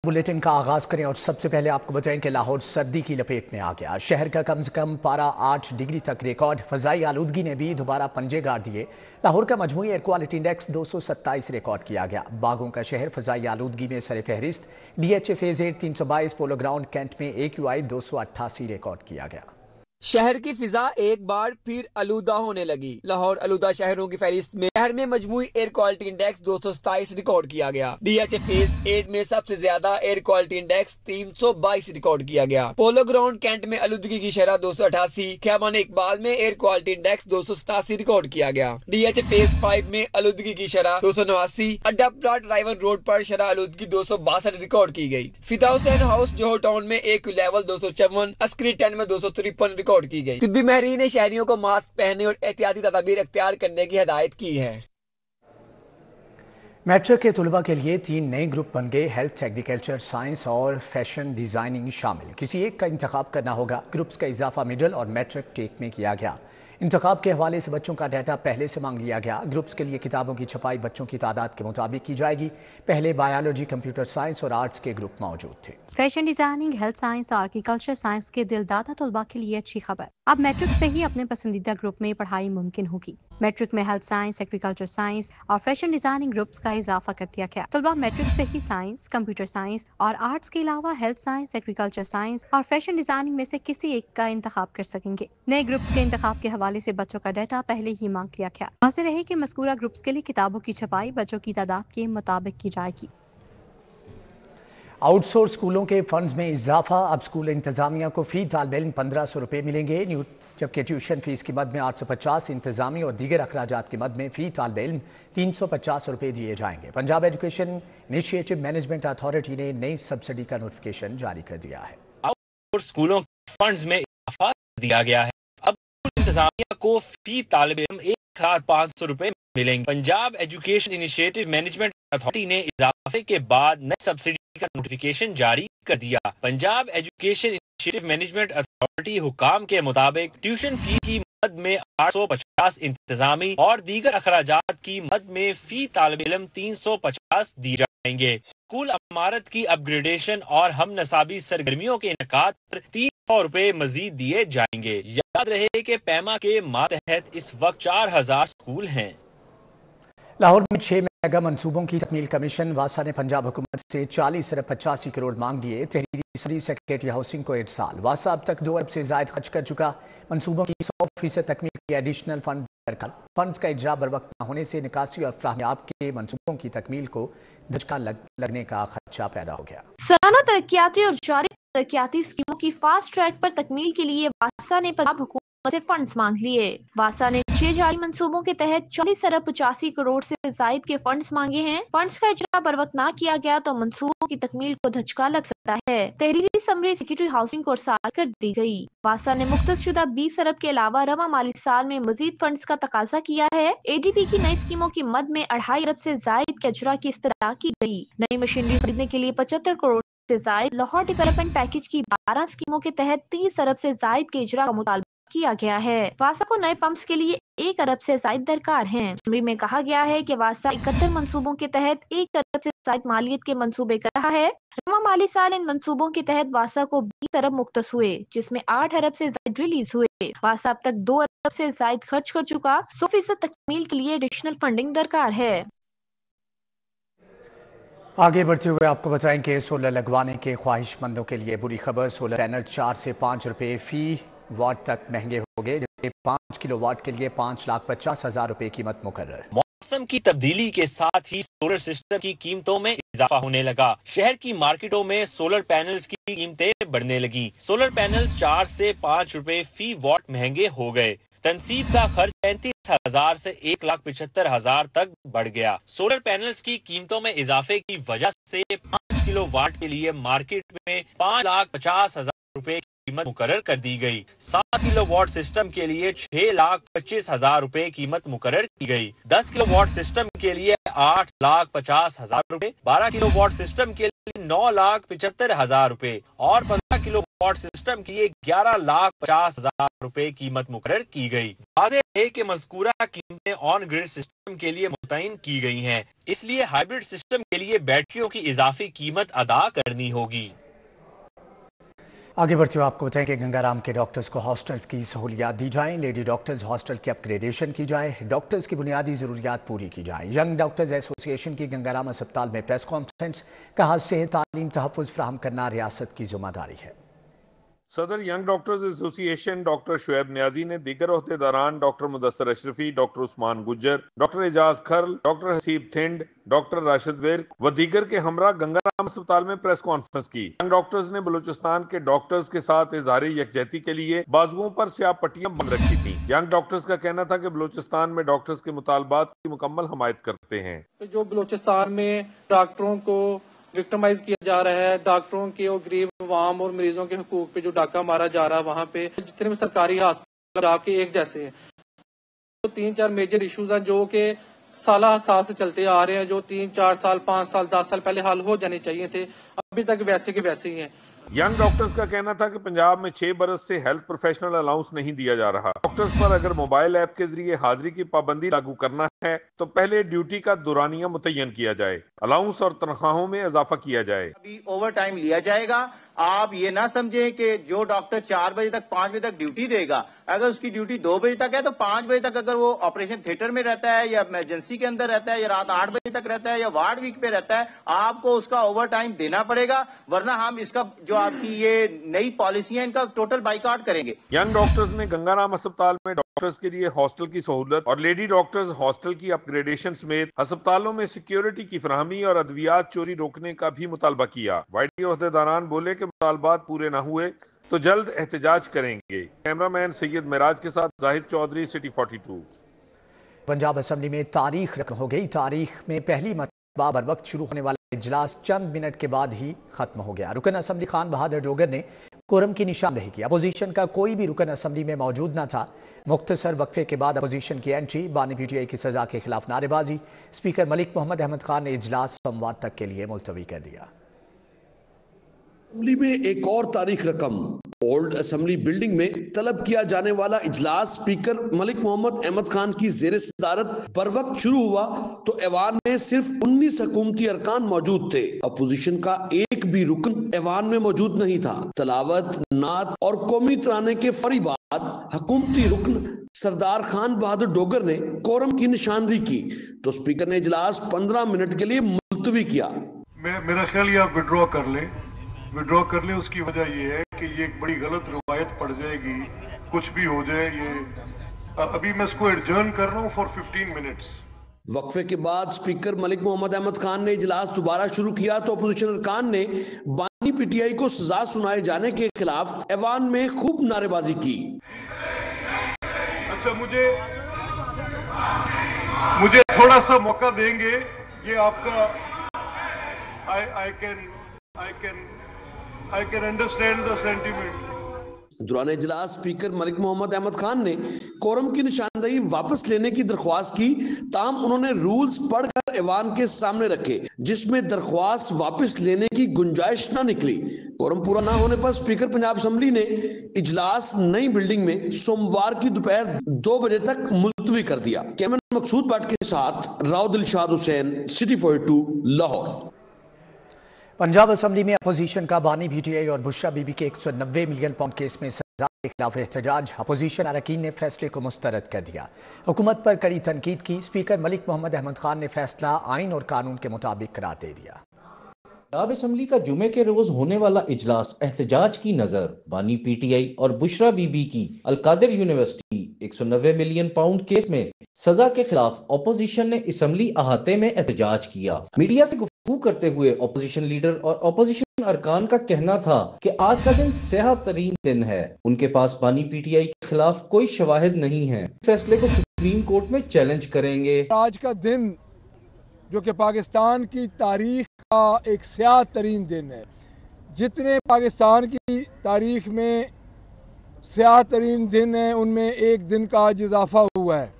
Bulletin का आगाज करें और सबसे पहले आपको बताएं कि लाहौर सर्दी की लपेट में आ गया। शहर का कम से कम पारा 8 डिग्री तक रिकॉर्ड। फजाई आलूदगी ने भी दोबारा पंजे गाड़ दिए। लाहौर का मजमूई एयर क्वालिटी इंडेक्स 227 रिकॉर्ड किया गया। बागों का शहर फजाई आलूदगी में सर फहरिस्त। DHA phase 8 322, polo ground cantt में AQI 288 रिकॉर्ड किया गया। शहर की फिजा एक बार फिर आलूदा होने लगी। लाहौर आलूदा शहरों की फहरिस्त में शहर में मजमूई एयर क्वालिटी इंडेक्स 227 रिकॉर्ड किया गया। DHA फेज 8 में सबसे ज्यादा एयर क्वालिटी इंडेक्स 322 रिकॉर्ड किया गया। पोलो ग्राउंड कैंट में आलूदगी की शरह 288, खैबान इकबाल में एयर क्वालिटी इंडेक्स 287 रिकॉर्ड किया गया। DHA फेज 5 में आलूदगी की शरह 289, अड्डा प्लाट राइवन रोड पर शरह आलूदगी 262 रिकॉर्ड की गई। फिदा हुसैन हाउस जोहर टाउन में AQ लेवल 254, अस्करी 10 में 253 रिकॉर्ड की गई। तिब्बी महरी ने शहरियों को मास्क पहनने और एहतियाती तदाबीर इख्तियार करने की हिदायत की है। मैट्रिक के तुलबा के लिए 3 नए ग्रुप बन गए। हेल्थ, एग्रीकल्चर साइंस और फैशन डिजाइनिंग शामिल। किसी एक का इंतखाब करना होगा। ग्रुप्स का इजाफा मिडल और मैट्रिक टेक में किया गया। इंतखाब के हवाले से बच्चों का डाटा पहले से मांग लिया गया। ग्रुप्स के लिए किताबों की छपाई बच्चों की तादाद के मुताबिक की जाएगी। पहले बायोलॉजी, कंप्यूटर साइंस और आर्ट्स के ग्रुप मौजूद थे। फैशन डिजाइनिंग, हेल्थ साइंस और एग्रीकल्चर साइंस के दिलदादा तलबा के लिए अच्छी खबर। अब मैट्रिक से ही अपने पसंदीदा ग्रुप में पढ़ाई मुमकिन होगी। मैट्रिक में हेल्थ साइंस, एग्रीकल्चर साइंस और फैशन डिजाइनिंग ग्रुप्स का इजाफा कर दिया गया। तलबा मैट्रिक से ही साइंस, कंप्यूटर साइंस और आर्ट्स के अलावा हेल्थ साइंस, एग्रीकल्चर साइंस और फैशन डिजाइनिंग में से किसी एक का इंतखाब कर सकेंगे। नए ग्रुप्स के इंतखाब के हवाले से बच्चों का डाटा पहले ही मांग लिया गया। वाज़ेह रहे कि मज़कूरा ग्रुप्स के लिए किताबों की छपाई बच्चों की तादाद के मुताबिक की जाएगी। आउटसोर्स स्कूलों के फंड्स में इजाफा। अब स्कूल इंतजामिया को फी तालिब इल्म 1500 रुपये मिलेंगे, जबकि ट्यूशन फीस की मद में 850, इंतजामी और दीगर अखराजात की मद में फी तालिब इल्म 350 रुपये दिए जाएंगे। Punjab education initiative management authority ने नई सब्सिडी का नोटिफिकेशन जारी कर दिया है। आउटसोर्स स्कूलों के फंड्स में इजाफा दिया गया है। अब स्कूल इंतजामिया को फी तालिब इल्म 1500 रुपये मिलेंगे। Punjab education initiative management authority ने इजाफे के बाद नई सब्सिडी का नोटिफिकेशन जारी कर दिया। Punjab education initiative management authority हुकाम के मुताबिक ट्यूशन फी की मद में 850, इंतजामी और दीगर अखराजात की मद में फी तालिब इल्म 350 दिए जाएंगे। स्कूल इमारत की अपग्रेडेशन और हम नसाबी सरगर्मियों के इनकाद पर 300 रुपये मजीद दिए जाएंगे। याद रहे कि पैमा के मातहत इस वक्त 4000 स्कूल हैं। लाहौर में 6 मेगा मंसूबों की तकमील। कमीशन वासा ने पंजाब हुकूमत से 40 अरब 85 करोड़ मांग दिए। तहरीरी सेक्रेटरी हाउसिंग को इरसाल। वासा अब तक 2 अरब से ज्यादा खर्च कर चुका। मंसूबों की 100% तकमील के एडिशनल फंड दरकार। फंड्स का इजरा बर वक्त न होने से निकासी और फ्राहमियाब के मंसूबों की तकमील को धचका लगने का खदशा पैदा हो गया। सालाना तरक्याती और जारी तरक्याती स्कीमों की फास्ट ट्रैक पर तकमील के लिए वासा ने पंजाब हुकूमत से फंड्स मांग लिए। वासा ने 6 जारी मंसूबों के तहत 40 अरब 85 करोड़ से जायद के फंड्स मांगे हैं। फंड्स का इजरा बर वक्त ना किया गया तो मंसूबों की तकमील को धचका लग सकता है। तहरीरी समरी सेक्रेटरी हाउसिंग को इरसाल कर दी गई। वासा ने मुख्तसरशुदा 20 अरब के अलावा रवा माली साल में मजीद फंड्स का तकाजा किया है। ADP की नई स्कीमों की मद में 2.5 अरब से जायद के अजरा की इस्तदा की गई। नई मशीनरी खरीदने के लिए 75 करोड़ से जायद लाहौर डेवलपमेंट पैकेज की 12 स्कीमों के तहत 30 अरब से जायद के इजरा का मुतालबा किया गया है। वासा को नए पंप्स के लिए 1 अरब से जायद दरकार हैं। समरी में कहा गया है कि वासा 71 मंसूबों के तहत 1 अरब से जायद मालियत के मंसूबे कर रहा है। रवा माली साल इन मंसूबों के तहत वासा को 20 अरब मुख्तस हुए, जिसमें 8 अरब से जायद रिलीज हुए। वासा अब तक 2 अरब से जायद खर्च कर चुका। 100% तकमील के लिए एडिशनल फंडिंग दरकार है। आगे बढ़ते हुए आपको बताएं कि सोलर लगवाने के ख्वाहिशमंदों के लिए बुरी खबर। सोलर पैनल 4 से 5 रुपये फी वाट तक महंगे हो गए, जबकि 5 किलोवाट के लिए 5,50,000 रुपये कीमत मुकर्रर। मौसम की तब्दीली के साथ ही सोलर सिस्टम की कीमतों में इजाफा होने लगा। शहर की मार्केटों में सोलर पैनल्स की कीमतें बढ़ने लगी। सोलर पैनल्स 4 से 5 रुपये फी वाट महंगे हो गए। तनसीब का खर्च 35,000 से 1,75,000 तक बढ़ गया। सोलर पैनल्स की कीमतों में इजाफे की वजह से 5 किलो वाट के लिए मार्केट में 5,50,000 रुपए कीमत मुकर्रर कर दी गई। 7 किलो वाट सिस्टम के लिए 6,25,000 रुपए कीमत मुकर्रर की गई। 10 किलो वाट सिस्टम के लिए 8,50,000 रुपए, 12 किलो वाट सिस्टम के लिए 9,75,000 रुपए और 15 किलो अवार्ड सिस्टम के लिए 11,50,000 रुपए कीमत मुकर्रर की गई। वाज़ेह है कि मज़कूरा कीमतें ऑन ग्रिड सिस्टम के लिए मुतय्यन की गई हैं, इसलिए हाइब्रिड सिस्टम के लिए बैटरियों की इजाफी कीमत अदा करनी होगी। आगे बढ़ते हुए आपको बताएं कि गंगाराम के डॉक्टर्स को हॉस्टल्स की सहूलियात दी जाएं, लेडी डॉक्टर्स हॉस्टल की अपग्रेडेशन की जाए, डॉक्टर्स की बुनियादी ज़रूरियात पूरी की जाए। यंग डॉक्टर्स एसोसिएशन की गंगाराम अस्पताल में प्रेस कॉन्फ्रेंस, कहा सेहत तालीम तहफ़्फ़ुज़ फराहम करना रियासत की जिम्मेदारी है। सदर young doctors association doctor Shoaib Niazi ने दीगर ओहदेदारान doctor Mudassar Ashrafi, doctor Usman Gujjar, doctor Ejaz Kharal, doctor Haseeb Thind, doctor Rashid Virk व दीगर के हमरा गंगाराम अस्पताल में प्रेस कॉन्फ्रेंस की। यंग डॉक्टर्स ने बलूचिस्तान के डॉक्टर्स के साथ इजहारी यकजहती के लिए बाजुओं पर स्याह पट्टियां बंद रखी थी। यंग डॉक्टर्स का कहना था कि बलूचिस्तान में डॉक्टर्स के मुतालबात की मुकम्मल हमायत करते हैं। जो बलूचिस्तान में डॉक्टरों को विक्टिमाइज किया जा रहा है, डॉक्टरों के और गरीब अवाम और मरीजों के हकूक पे जो डाका मारा जा रहा है, वहाँ पे जितने भी सरकारी हॉस्पिटल आपके एक जैसे हैं। तो 3-4 मेजर इश्यूज हैं जो कि साल से चलते आ रहे हैं, जो 3-4 साल 5 साल 10 साल पहले हल हो जाने चाहिए थे, अभी तक वैसे के वैसे ही हैं। यंग डॉक्टर्स का कहना था कि पंजाब में 6 बरस से हेल्थ प्रोफेशनल अलाउंस नहीं दिया जा रहा। डॉक्टर्स पर अगर मोबाइल ऐप के जरिए हाजिरी की पाबंदी लागू करना है तो पहले ड्यूटी का दुरानिया मुतय्यन किया जाए, अलाउंस और तनख्वाहों में इजाफा किया जाए। अभी ओवर टाइम लिया जाएगा। आप ये ना समझें कि जो डॉक्टर 4 बजे तक 5 बजे तक ड्यूटी देगा, अगर उसकी ड्यूटी 2 बजे तक है तो 5 बजे तक अगर वो ऑपरेशन थिएटर में रहता है या इमरजेंसी के अंदर रहता है या रात 8 बजे तक रहता है या वार्ड वीक पे रहता है, आपको उसका ओवर टाइम देना पड़ेगा, वरना हम इसका जो आपकी ये नई पॉलिसी है इनका टोटल बाइकआउट करेंगे। यंग डॉक्टर्स ने गंगाराम अस्पताल में डॉक्टर्स के लिए हॉस्टल की सहूलत और लेडी डॉक्टर्स हॉस्टल की अपग्रेडेशन समेत अस्पतालों में सिक्योरिटी की फराहमी और अद्वियात चोरी रोकने का भी मुतालबा किया। वाईडी ओहदेदारान बोले कि मुतालबात पूरे न हुए तो जल्द एहतजाज करेंगे। कैमरामैन सैयद मिराज के साथ जाहिद चौधरी, सिटी 42। पंजाब असम्बली में तारीख रकम हो गई। तारीख में पहली मरतबा बर वक्त शुरू होने वाला इजलास चंद मिनट के बाद ही खत्म हो गया। रुकन असम्बली खान बहादुर डोगर ने कोरम की निशानदेही की। अपोजिशन का कोई भी रुकन असम्बली में मौजूद न था। मुख्तसर वक्फे के बाद अपोजिशन की एंट्री, बानी पीटीआई की सजा के खिलाफ नारेबाजी। स्पीकर मलिक मोहम्मद अहमद खान ने इजलास सोमवार तक के लिए मुलतवी कर दिया। असम्बली में एक और तारीख रकम। ओल्ड असम्बली बिल्डिंग में तलब किया जाने वाला इजलास स्पीकर मलिक मोहम्मद अहमद खान की ज़ेरे सदारत बर वक्त शुरू हुआ तो ऐवान में सिर्फ 19 हुकूमती अरकान मौजूद थे। अपोजिशन का एक भी रुकन ऐवान में मौजूद नहीं था। तलावत, नात और कौमी तराने के फौरी बाद हुकूमती रुकन सरदार खान बहादुर डोगर ने कोरम की निशानदेही की तो स्पीकर ने इजलास 15 मिनट के लिए मुलतवी किया। मेरा ख्याल आप विड्रॉ कर लें। उसकी वजह ये है कि ये एक बड़ी गलत रवायत पड़ जाएगी, कुछ भी हो जाए। ये अभी मैं इसको एडजर्न कर रहा हूँ फॉर 15 मिनट्स। वक्फे के बाद स्पीकर मलिक मोहम्मद अहमद खान ने इजलास दोबारा शुरू किया तो अपोजिशन अरकान ने बानी पीटीआई को सजा सुनाए जाने के खिलाफ ऐवान में खूब नारेबाजी की। अच्छा, मुझे थोड़ा सा मौका देंगे। ये आपका I can understand the sentiment. दौरान इजलास स्पीकर मलिक मोहम्मद अहमद खान ने कोरम की निशानदेही वापस लेने की दरख्वास्त की, ताहम उन्होंने रूल्स पढ़कर ऐवान के सामने रखे जिसमें दरख्वास्त वापस लेने की गुंजाइश न निकली। कोरम पूरा ना होने पर स्पीकर पंजाब असम्बली ने इजलास नई बिल्डिंग में सोमवार की दोपहर 2 बजे तक मुलतवी कर दिया। कैमरामैन मकसूद भट्ट के साथ राव दिलशाद हुसैन, सिटी 42, लाहौर। पंजाब असम्बली में अपोजिशन का बानी पीटीआई और बुशरा बीबी के 190 मिलियन पाउंड केस में सजा के खिलाफ एहतजाज। अपोजिशन अरकान ने फैसले को मुस्तरद कर दिया। हुकूमत पर कड़ी तनकीद की। स्पीकर मलिक मोहम्मद अहमद खान ने फैसला आइन और कानून के मुताबिक करार दे दिया। पंजाब असम्बली का जुमे के रोज होने वाला इजलास एहतजाज की नजर। बानी पीटीआई और बुशरा बीबी की Al-Qadir university 190 million pound case में सजा के खिलाफ अपोजिशन ने असम्बली अहाते में एहतजाज किया। मीडिया से गुफ्तगू करते हुए अपोजिशन लीडर और अपोजिशन अरकान का कहना था कि आज का दिन स्याह तरीन दिन है। उनके पास बानी पीटीआई के खिलाफ कोई शवाहिद नहीं है। फैसले को सुप्रीम कोर्ट में चैलेंज करेंगे। आज का दिन जो कि पाकिस्तान की तारीख का एक स्याह तरीन दिन है। जितने पाकिस्तान की तारीख में स्याह तरीन दिन है उनमें एक दिन का आज इजाफा हुआ है।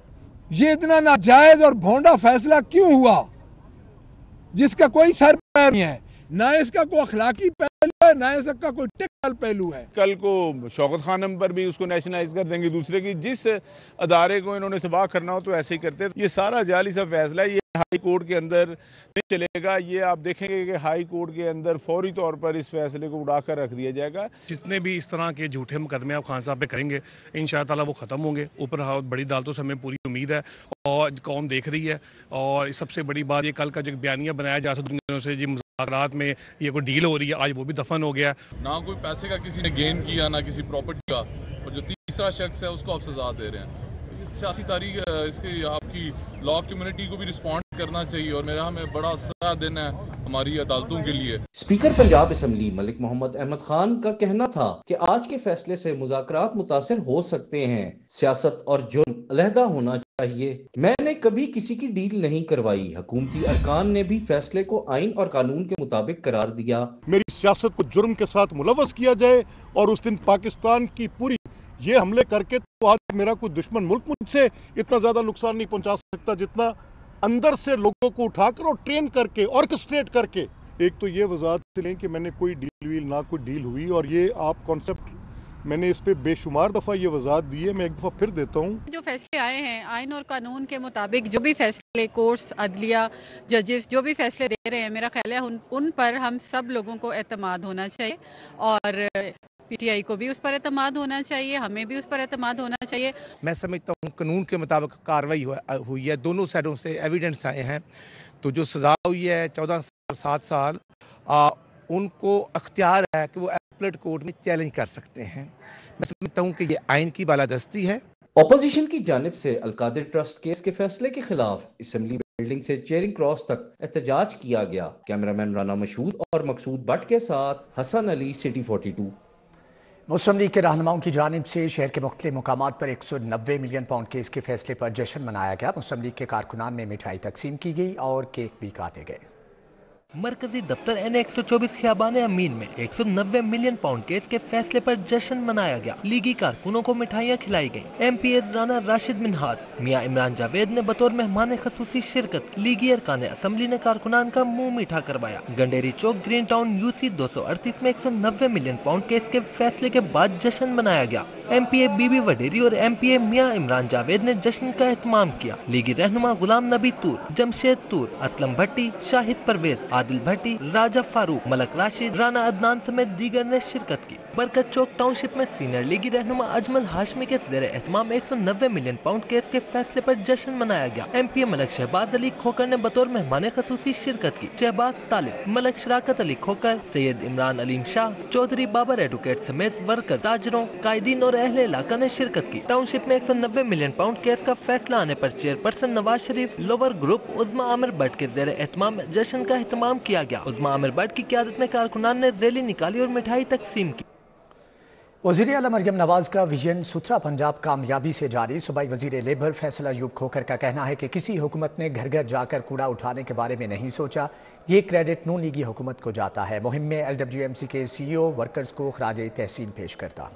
ये इतना नाजायज और भोंडा फैसला क्यों हुआ जिसका कोई सर पैर नहीं है, ना इसका कोई अखलाकी पहलू है है, ना ही इसका कोई टेक्निकल पहलू है। कल को शौकत खानम पर भी उसको नेशनलाइज कर देंगे, दूसरे की जिस अदारे को इन्होंने तबाह करना हो तो ऐसे ही करते। ये सारा जाली सा फैसला है, ये हाई कोर्ट के अंदर नहीं चलेगा। ये आप देखेंगे कि हाई कोर्ट के अंदर फौरी तौर पर इस फैसले को उड़ाकर रख दिया जाएगा। जितने भी इस तरह के झूठे मुकदमे आप खान साहब पे करेंगे इंशाअल्लाह वो ख़त्म होंगे। ऊपर बड़ी अदालतों से हमें पूरी उम्मीद है और कौम देख रही है। और सबसे बड़ी बात ये कल का जो बयानिया बनाया जा सकता से जी मुज़ाकरात में ये कोई डील हो रही है, आज वो भी दफन हो गया। ना कोई पैसे का किसी ने गेन किया, ना किसी प्रॉपर्टी का, और जो तीसरा शख्स है उसको आप सजा दे रहे हैं। सियासी तारीख इसकी आपकी लॉ कम्युनिटी को भी रिस्पॉन्ड करना चाहिए और मेरा हमें बड़ा सजा देना है हमारी अदालतों के लिए। स्पीकर पंजाब असम्बली मलिक मोहम्मद अहमद खान का कहना था कि आज के फैसले से मुज़ाकरात मुतासिर हो सकते हैं, सियासत और जुर्म अलहदा होना चाहिए। मैंने कभी किसी की डील नहीं करवाई। हुकूमती अरकान ने भी फैसले को आइन और कानून के मुताबिक करार दिया। मेरी सियासत को जुर्म के साथ मुलव्वस किया जाए और उस दिन पाकिस्तान की पूरी ये हमले करके तो आज मेरा कोई दुश्मन मुल्क मुझसे इतना ज्यादा नुकसान नहीं पहुंचा सकता जितना अंदर से लोगों को उठाकर और ट्रेन करके ऑर्केस्ट्रेट करके। एक तो ये वजाहत लें कि मैंने कोई डील ना कोई डील हुई, और ये आप कॉन्सेप्ट मैंने इस पे बेशुमार दफा ये वजाहत दी है, मैं एक दफा फिर देता हूँ। जो फैसले आए हैं आइन और कानून के मुताबिक, जो भी फैसले कोर्ट्स, अदलिया, जजेस जो भी फैसले दे रहे हैं, मेरा ख्याल है उन पर हम सब लोगों को एतमाद होना चाहिए और पीटीआई को भी उस पर एतमाद होना चाहिए, हमें भी उस पर एतमाद होना चाहिए। मैं समझता हूँ कानून के मुताबिक कार्रवाई हुई है, दोनों साइडों से एविडेंस आए हैं। तो जो सज़ा हुई है 14 साल 7 साल, उनको अख्तियार है कि वो अपीलेट कोर्ट में चैलेंज कर सकते हैं। मैं समझता हूँ कि ये आइन की बालादस्ती है। अपोजिशन की जानिब से अलकादिर ट्रस्ट केस के फैसले के खिलाफ असेंबली बिल्डिंग से चेयरिंग क्रॉस तक एहतजाज किया गया। कैमरामैन राना मशहूद और मकसूद भट्ट के साथ हसन अली, सिटी 42। मुस्लिम लीग के रहनुमाओं की जानिब से शहर के मुख्तलिफ मुकामात पर 190 मिलियन पाउंड केस के फैसले पर जश्न मनाया गया। मुस्लिम लीग के कारकुनान में मिठाई तकसीम की गई और केक भी काटे गए। मरकजी दफ्तर N124 खियाबान अमीन में 190 मिलियन पाउंड केस के फैसले पर जश्न मनाया गया। लीगी कारकुनों को मिठाइयाँ खिलाई गयी। MPs राना राशिद मिनहास, मियाँ इमरान जावेद ने बतौर मेहमान खसूसी शिरकत। लीगी अरकान असम्बली ने कारकुनान का मुंह मीठा करवाया। गंडेरी चौक ग्रीन टाउन UC 238 में 190 मिलियन पाउंड केस के फैसले के बाद जश्न मनाया गया। MPA बीबी वडेरी और MPA मियाँ इमरान जावेद ने जश्न का एहतमाम किया। लीगी रहनुमा गुलाम नबी तूर, जमशेद तूर, असलम भट्टी, शाहिद परवेज, आदिल भट्टी, राजा फारूक, मलक राशिद, राना अदनान समेत दीगर ने शिरकत की। बरकत चौक टाउनशिप में सीनियर लीगी रहनुमा अजमल हाशमी के ज़ेर एहतमाम 190 मिलियन पाउंड केस के फैसले पर जश्न मनाया गया। MPA मलक शहबाज अली खोकर ने बतौर मेहमान खसूसी शिरकत की। शहबाज तालिब, मलक शराकत अली खोकर, सैयद इमरान अलीम शाह, चौधरी बाबर एडवोकेट समेत वर्कर, ताजरों, कायदीन और अहले इलाका ने शिरकत की। टाउनशिप में 190 मिलियन पाउंड केस का फैसला आने पर chairperson Nawaz Sharif, lower group उज़्मा आमिर भट्ट के ज़ेर एहतमाम जश्न का एहतमाम किया गया। उज़्मा आमिर भट्ट की क़यादत में कारकुनान ने रैली निकाली और मिठाई तकसीम की। वज़ीर आला मरियम नवाज का विजन सुथरा पंजाब कामयाबी से जारी। सूबाई वज़ीर लेबर फैसल अयूब खोकर का कहना है कि किसी हुकूमत ने घर घर जाकर कूड़ा उठाने के बारे में नहीं सोचा। ये क्रेडिट नून लीगी हुकूमत को जाता है। मुहिम में LWMC के CEO वर्कर्स को खराज तहसीन पेश करता।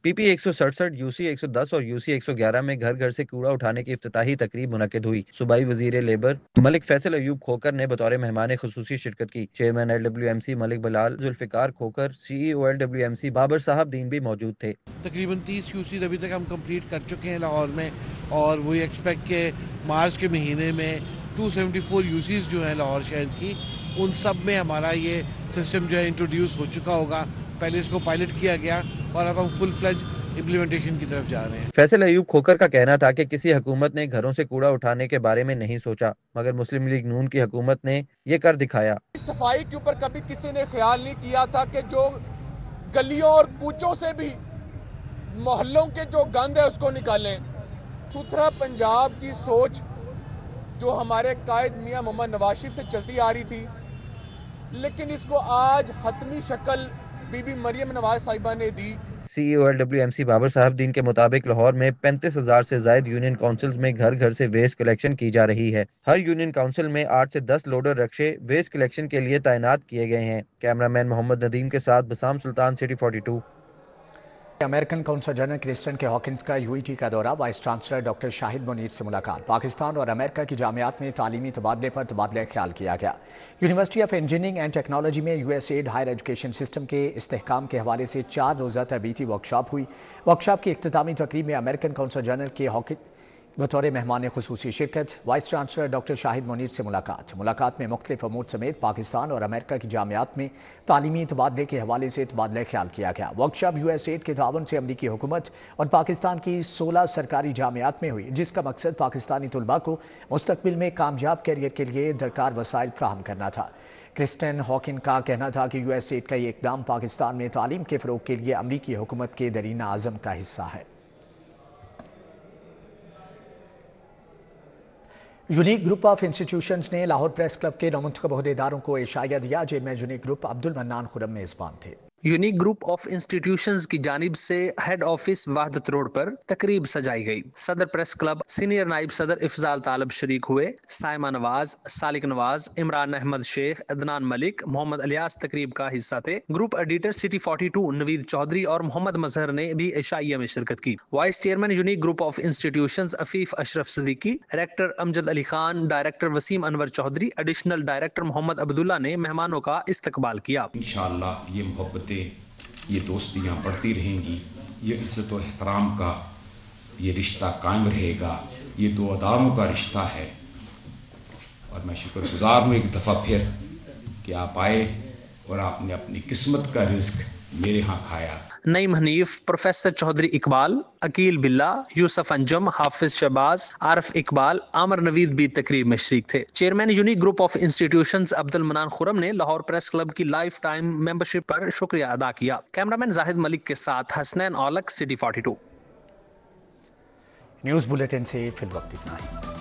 PP 167, UC 110 और UC 111 में घर घर से कूड़ा उठाने की इफ्तिताही तकरीब मुनक्किद हुई। सूबाई वजीर लेबर मलिक फैसल अयूब खोकर ने बतौर मेहमान खुसूसी शिरकत की। चेयरमैन LWMC मलिक बलाल, जुल्फिकार खोकर, CEO LWMC बाबर साहब दीन भी मौजूद थे। तकरीबन 30 UC अभी तक हम कंप्लीट कर चुके हैं लाहौर में, और वही एक्सपेक्ट के मार्च के महीने में 274 UCs जो हैं लाहौर शहर की, उन सब में हमारा ये सिस्टम जो है इंट्रोड्यूस हो चुका होगा। पहले इसको पायलट किया गया और अब हम फुल फ्लेज इम्प्लीमेंटेशन की तरफ जा रहे हैं। फैसल अयूब खोकर का कहना था कि किसी हुकूमत ने घरों से कूड़ा उठाने के बारे में नहीं सोचा, मगर मुस्लिम लीग नून की हुकूमत ने ये कर दिखाया। सफाई के ऊपर कभी किसी ने ख्याल नहीं किया था कि जो गलियों और कूचों से भी मोहल्लों के जो गंद है उसको निकालें। सुथरा पंजाब की सोच जो हमारे कायद मियां मोहम्मद नवाज शरीफ से चलती आ रही थी, लेकिन इसको आज हतमी शक्ल बीबी मरियम नवाज साहिबा ने दी। CEO LWMC बाबर साहब दीन के मुताबिक लाहौर में 35,000 से ज्यादा यूनियन काउंसिल्स में घर घर से वेस्ट कलेक्शन की जा रही है। हर यूनियन काउंसिल में 8 से 10 लोडर रक्शे वेस्ट कलेक्शन के लिए तैनात किए गए हैं। कैमरामैन मोहम्मद नदीम के साथ Bassam Sultan, city 42। American consul general Kristin K Hawkins का यूएई का दौरा, vice chancellor doctor Shahid Munir से मुलाकात। पाकिस्तान और अमेरिका की जामियात में तालीमी तबादले पर तबादला ख्याल किया गया। University of engineering and technology में यूएसएड हायर एजुकेशन सिस्टम के इस्तेहकाम के हवाले से 4 रोज़ा तरबीती वर्कशॉप हुई। वर्कशॉप की इख्तितामी तकरीब में अमेरिकन कौंसल जनरल के हॉकिंस बतौर मेहमान खुसूसी शिरकत, vice chancellor doctor Shahid Munir से मुलाकात में मुख्तलिफ अमूर समेत पाकिस्तान और अमेरिका की जामियात में तालीमी तबादले के हवाले से तबादला ख्याल किया गया। वर्कशॉप यूएसएड के ताउन से अमरीकी हुकूमत और पाकिस्तान की 16 सरकारी जामियात में हुई, जिसका मकसद पाकिस्तानी तलबा को मुस्तकबिल में कामयाब कैरियर के लिए दरकार वसाइल फ्राहम करना था। क्रिस्टन हॉकिन का कहना था कि यूएसएड का ये इकदाम पाकिस्तान में तालीम के फ़रोग़ के लिए अमरीकी हुकूमत के दरीना आज़म का हिस्सा है। यूनिक ग्रुप ऑफ इंस्टीट्यूशंस ने लाहौर प्रेस क्लब के नौमुंतखब ओहदेदारों को इशाया दिया, जिनमें unique group Abdul mannan Khurram मेज़बान थे। यूनिक ग्रुप ऑफ इंस्टीट्यूशंस की जानिब से हेड ऑफिस वहदत रोड पर तकरीब सजाई गई। सदर प्रेस क्लब सीनियर नाइब सदर इफजाल तालब शरीक हुए। साइमा नवाज, सालिक नवाज, इमरान अहमद शेख, अदनान मलिक, मोहम्मद अलियास तकरीब का हिस्सा थे। Group editor City 42 Naveed Chaudhry और मोहम्मद मजहर ने भी इशाइया में शिरकत की। Vice chairman Unique Group of Institutions Afif Ashraf Siddiqui, director Amjad Ali Khan, director Waseem Anwar Chaudhry, additional director Mohammad Abdullah ने मेहमानों का इस्तकबाल किया। इंशाअल्लाह ये मोहब्बतें, ये दोस्तियाँ बढ़ती रहेंगी, ये इज्जत और एहतराम का ये रिश्ता कायम रहेगा। ये दो अदारों का रिश्ता है और मैं शुक्रगुजार हूँ एक दफ़ा फिर कि आप आए और आपने अपनी किस्मत का रिज़्क मेरे यहाँ खाया। नईम हनीफ, प्रोफेसर चौधरी इकबाल, अकील बिल्ला, यूसुफ अंजुम, हाफिज शहबाज, आरिफ इकबाल, आमर नवीद भी तकरीब में शरीक थे। Chairman Unique Group of institutions Abdul mannan Khurram ने लाहौर प्रेस क्लब की लाइफ टाइम मेंबरशिप पर शुक्रिया अदा किया। कैमरामैन जाहिद मलिक के साथ Hasnain Aulakh, city 42। News bulletin से फिल वक्त इतना ही।